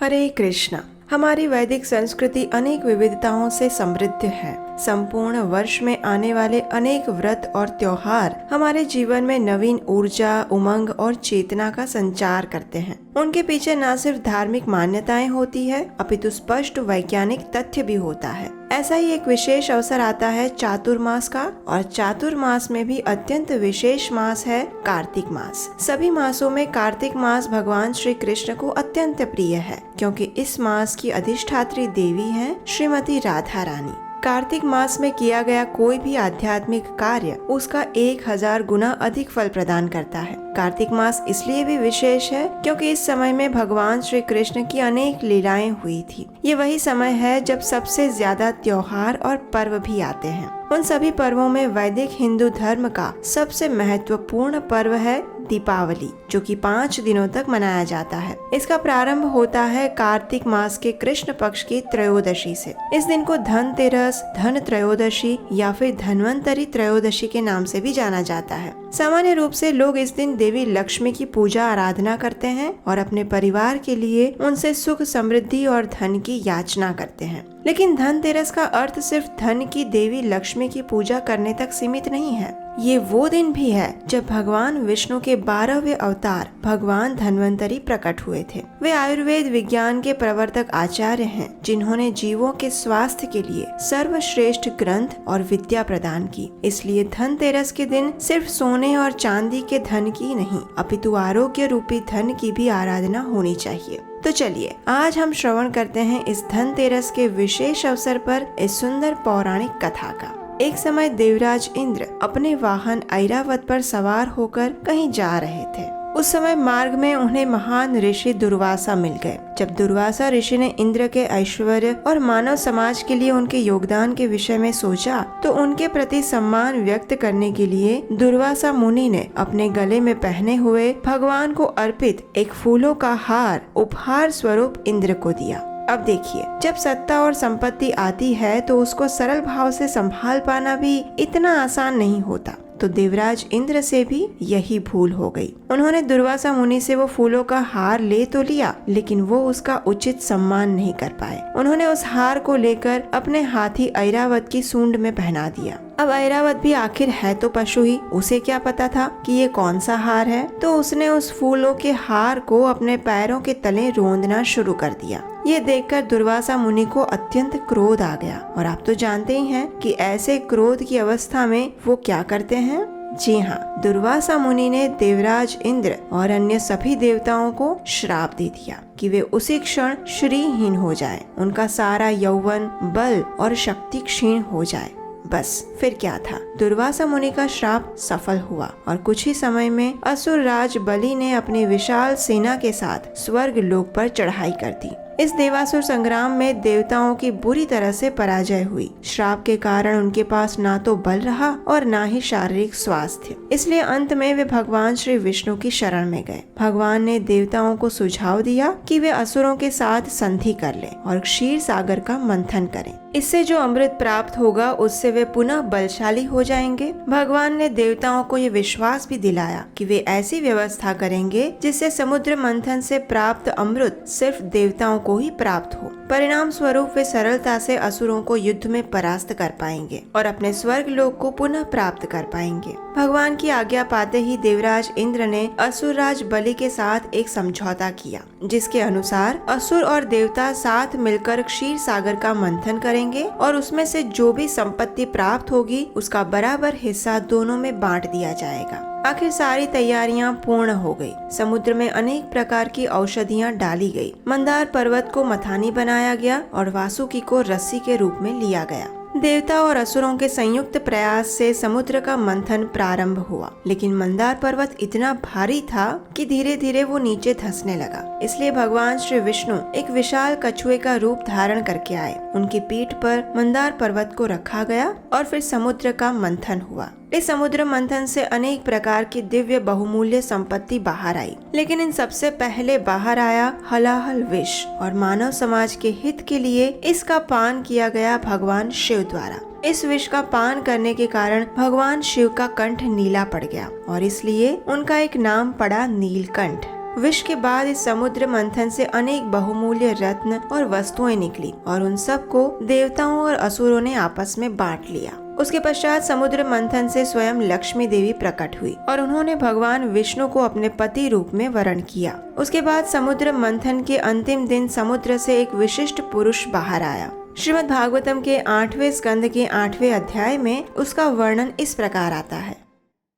हरे कृष्णा। हमारी वैदिक संस्कृति अनेक विविधताओं से समृद्ध है। संपूर्ण वर्ष में आने वाले अनेक व्रत और त्योहार हमारे जीवन में नवीन ऊर्जा, उमंग और चेतना का संचार करते हैं। उनके पीछे न सिर्फ धार्मिक मान्यताएं होती है, अपितु स्पष्ट वैज्ञानिक तथ्य भी होता है। ऐसा ही एक विशेष अवसर आता है चातुर्मास का, और चातुर्मास में भी अत्यंत विशेष मास है कार्तिक मास। सभी मासों में कार्तिक मास भगवान श्री कृष्ण को अत्यंत प्रिय है, क्योंकि इस मास की अधिष्ठात्री देवी है श्रीमती राधा रानी। कार्तिक मास में किया गया कोई भी आध्यात्मिक कार्य उसका 1000 गुना अधिक फल प्रदान करता है। कार्तिक मास इसलिए भी विशेष है क्योंकि इस समय में भगवान श्री कृष्ण की अनेक लीलाएं हुई थी। ये वही समय है जब सबसे ज्यादा त्योहार और पर्व भी आते हैं। उन सभी पर्वों में वैदिक हिंदू धर्म का सबसे महत्वपूर्ण पर्व है दीपावली, जो कि 5 दिनों तक मनाया जाता है। इसका प्रारंभ होता है कार्तिक मास के कृष्ण पक्ष की त्रयोदशी से। इस दिन को धनतेरस, धन त्रयोदशी या फिर धन्वंतरी त्रयोदशी के नाम से भी जाना जाता है। सामान्य रूप से लोग इस दिन देवी लक्ष्मी की पूजा आराधना करते हैं और अपने परिवार के लिए उनसे सुख, समृद्धि और धन की याचना करते हैं। लेकिन धनतेरस का अर्थ सिर्फ धन की देवी लक्ष्मी की पूजा करने तक सीमित नहीं है। ये वो दिन भी है जब भगवान विष्णु के 12वें अवतार भगवान धन्वंतरी प्रकट हुए थे। वे आयुर्वेद विज्ञान के प्रवर्तक आचार्य हैं, जिन्होंने जीवों के स्वास्थ्य के लिए सर्वश्रेष्ठ ग्रंथ और विद्या प्रदान की। इसलिए धनतेरस के दिन सिर्फ सोने और चांदी के धन की नहीं, अपितु आरोग्य रूपी धन की भी आराधना होनी चाहिए। तो चलिए आज हम श्रवण करते हैं इस धनतेरस के विशेष अवसर पर इस सुंदर पौराणिक कथा का। एक समय देवराज इंद्र अपने वाहन ऐरावत पर सवार होकर कहीं जा रहे थे। उस समय मार्ग में उन्हें महान ऋषि दुर्वासा मिल गए। जब दुर्वासा ऋषि ने इंद्र के ऐश्वर्य और मानव समाज के लिए उनके योगदान के विषय में सोचा, तो उनके प्रति सम्मान व्यक्त करने के लिए दुर्वासा मुनि ने अपने गले में पहने हुए भगवान को अर्पित एक फूलों का हार उपहार स्वरूप इंद्र को दिया। अब देखिए, जब सत्ता और संपत्ति आती है तो उसको सरल भाव से संभाल पाना भी इतना आसान नहीं होता। तो देवराज इंद्र से भी यही भूल हो गई। उन्होंने दुर्वासा मुनि से वो फूलों का हार ले तो लिया, लेकिन वो उसका उचित सम्मान नहीं कर पाए। उन्होंने उस हार को लेकर अपने हाथी ऐरावत की सूंड में पहना दिया। अब ऐरावत भी आखिर है तो पशु ही, उसे क्या पता था कि ये कौन सा हार है। तो उसने उस फूलों के हार को अपने पैरों के तले रोंदना शुरू कर दिया। ये देखकर दुर्वासा मुनि को अत्यंत क्रोध आ गया, और आप तो जानते ही हैं कि ऐसे क्रोध की अवस्था में वो क्या करते हैं। जी हाँ, दुर्वासा मुनि ने देवराज इंद्र और अन्य सभी देवताओं को श्राप दे दिया कि वे उसी क्षण श्रीहीन हो जाएं, उनका सारा यौवन, बल और शक्ति क्षीण हो जाए। बस फिर क्या था, दुर्वासा मुनि का श्राप सफल हुआ और कुछ ही समय में असुर राज बलि ने अपनी विशाल सेना के साथ स्वर्ग लोक पर चढ़ाई कर दी। इस देवासुर संग्राम में देवताओं की बुरी तरह से पराजय हुई। श्राप के कारण उनके पास ना तो बल रहा और ना ही शारीरिक स्वास्थ्य। इसलिए अंत में वे भगवान श्री विष्णु की शरण में गए। भगवान ने देवताओं को सुझाव दिया कि वे असुरों के साथ संधि कर लें और क्षीर सागर का मंथन करें। इससे जो अमृत प्राप्त होगा उससे वे पुनः बलशाली हो जाएंगे। भगवान ने देवताओं को ये विश्वास भी दिलाया कि वे ऐसी व्यवस्था करेंगे जिससे समुद्र मंथन से प्राप्त अमृत सिर्फ देवताओं को ही प्राप्त हो। परिणाम स्वरूप वे सरलता से असुरों को युद्ध में परास्त कर पाएंगे और अपने स्वर्ग लोक को पुनः प्राप्त कर पाएंगे। भगवान की आज्ञा पाते ही देवराज इंद्र ने असुरराज बलि के साथ एक समझौता किया, जिसके अनुसार असुर और देवता साथ मिलकर क्षीर सागर का मंथन करेंगे और उसमें से जो भी संपत्ति प्राप्त होगी उसका बराबर हिस्सा दोनों में बांट दिया जाएगा। आखिर सारी तैयारियां पूर्ण हो गई। समुद्र में अनेक प्रकार की औषधियां डाली गई। मंदार पर्वत को मथानी बनाया गया और वासुकी को रस्सी के रूप में लिया गया। देवता और असुरों के संयुक्त प्रयास से समुद्र का मंथन प्रारंभ हुआ, लेकिन मंदार पर्वत इतना भारी था कि धीरे धीरे वो नीचे धंसने लगा। इसलिए भगवान श्री विष्णु एक विशाल कछुए का रूप धारण करके आए। उनकी पीठ पर मंदार पर्वत को रखा गया और फिर समुद्र का मंथन हुआ। इस समुद्र मंथन से अनेक प्रकार की दिव्य बहुमूल्य संपत्ति बाहर आई, लेकिन इन सबसे पहले बाहर आया हलाहल विष, और मानव समाज के हित के लिए इसका पान किया गया भगवान शिव द्वारा। इस विष का पान करने के कारण भगवान शिव का कंठ नीला पड़ गया और इसलिए उनका एक नाम पड़ा नीलकंठ। विष के बाद इस समुद्र मंथन से अनेक बहुमूल्य रत्न और वस्तुएं निकली और उन सब को देवताओं और असुरों ने आपस में बांट लिया। उसके पश्चात समुद्र मंथन से स्वयं लक्ष्मी देवी प्रकट हुई और उन्होंने भगवान विष्णु को अपने पति रूप में वरण किया। उसके बाद समुद्र मंथन के अंतिम दिन समुद्र से एक विशिष्ट पुरुष बाहर आया। श्रीमद् भागवतम के 8वें स्कंद के 8वें अध्याय में उसका वर्णन इस प्रकार आता है।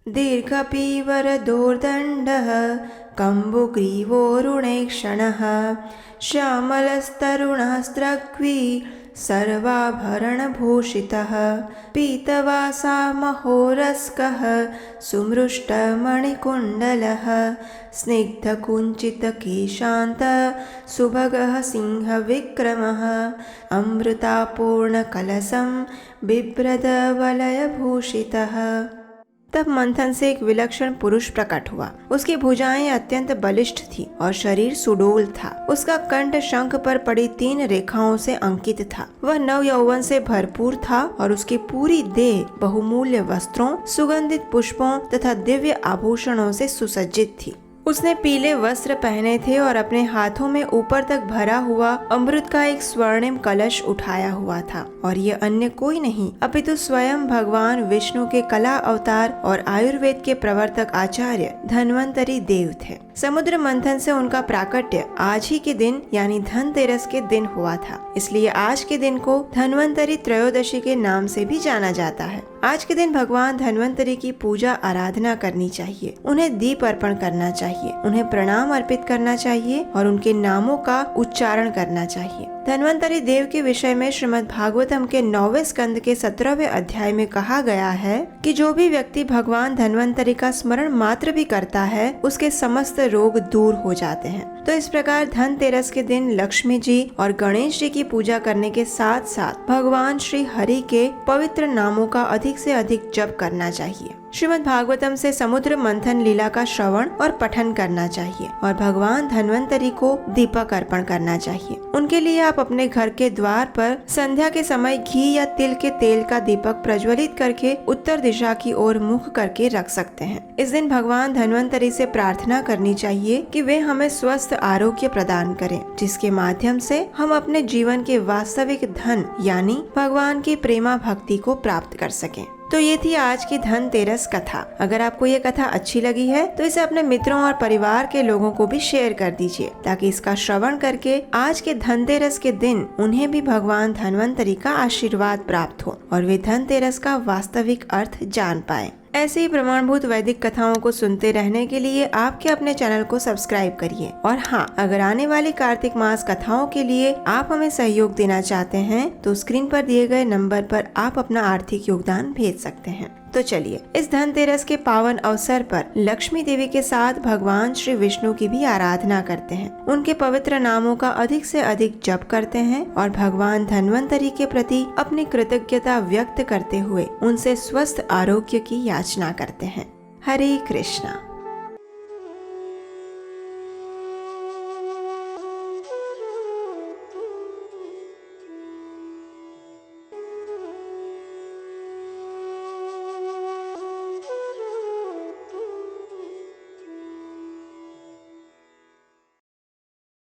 दीर्घ पीवर दोर्दंडः कम्बुग्रीवोरुणेक्षणः श्यामलस्तरुणस्त्रग्वी सर्वाभरणभूषितः पीतवासा महोरस्कः सुमृष्टमणिकुण्डलः स्निग्धकुञ्चितकेशान्त सुभगः सिंहविक्रमः अमृतापूर्णकलशं बिभ्रदवलयभूषितः। तब मंथन से एक विलक्षण पुरुष प्रकट हुआ। उसकी भुजाएं अत्यंत बलिष्ठ थी और शरीर सुडौल था। उसका कंठ शंख पर पड़ी 3 रेखाओं से अंकित था। वह नव यौवन से भरपूर था और उसकी पूरी देह बहुमूल्य वस्त्रों, सुगंधित पुष्पों तथा दिव्य आभूषणों से सुसज्जित थी। उसने पीले वस्त्र पहने थे और अपने हाथों में ऊपर तक भरा हुआ अमृत का एक स्वर्णिम कलश उठाया हुआ था और ये अन्य कोई नहीं अपितु स्वयं भगवान विष्णु के कला अवतार और आयुर्वेद के प्रवर्तक आचार्य धन्वंतरी देव थे। समुद्र मंथन से उनका प्राकट्य आज ही के दिन यानी धनतेरस के दिन हुआ था, इसलिए आज के दिन को धन्वंतरी त्रयोदशी के नाम से भी जाना जाता है। आज के दिन भगवान धन्वंतरी की पूजा आराधना करनी चाहिए, उन्हें दीप अर्पण करना चाहिए, उन्हें प्रणाम अर्पित करना चाहिए और उनके नामों का उच्चारण करना चाहिए। धन्वंतरी देव के विषय में श्रीमद् भागवतम के 9वें स्कंद के 17वें अध्याय में कहा गया है कि जो भी व्यक्ति भगवान धन्वंतरी का स्मरण मात्र भी करता है उसके समस्त रोग दूर हो जाते हैं। तो इस प्रकार धनतेरस के दिन लक्ष्मी जी और गणेश जी की पूजा करने के साथ साथ भगवान श्री हरि के पवित्र नामों का अधिक से अधिक जप करना चाहिए। श्रीमद् भागवतम से समुद्र मंथन लीला का श्रवण और पठन करना चाहिए और भगवान धन्वंतरी को दीपक अर्पण करना चाहिए। उनके लिए आप अपने घर के द्वार पर संध्या के समय घी या तिल के तेल का दीपक प्रज्वलित करके उत्तर दिशा की ओर मुख करके रख सकते हैं। इस दिन भगवान धन्वंतरी से प्रार्थना करनी चाहिए कि वे हमें स्वस्थ आरोग्य प्रदान करें, जिसके माध्यम से हम अपने जीवन के वास्तविक धन यानी भगवान की प्रेमा भक्ति को प्राप्त कर सकें। तो ये थी आज की धनतेरस कथा। अगर आपको ये कथा अच्छी लगी है तो इसे अपने मित्रों और परिवार के लोगों को भी शेयर कर दीजिए, ताकि इसका श्रवण करके आज के धनतेरस के दिन उन्हें भी भगवान धन्वंतरी का आशीर्वाद प्राप्त हो और वे धनतेरस का वास्तविक अर्थ जान पाए। ऐसे ही प्रमाणभूत वैदिक कथाओं को सुनते रहने के लिए आपके अपने चैनल को सब्सक्राइब करिए। और हाँ, अगर आने वाली कार्तिक मास कथाओं के लिए आप हमें सहयोग देना चाहते हैं तो स्क्रीन पर दिए गए नंबर पर आप अपना आर्थिक योगदान भेज सकते हैं। तो चलिए इस धनतेरस के पावन अवसर पर लक्ष्मी देवी के साथ भगवान श्री विष्णु की भी आराधना करते हैं, उनके पवित्र नामों का अधिक से अधिक जप करते हैं और भगवान धन्वंतरी के प्रति अपनी कृतज्ञता व्यक्त करते हुए उनसे स्वस्थ आरोग्य की याचना करते हैं। हरे कृष्णा।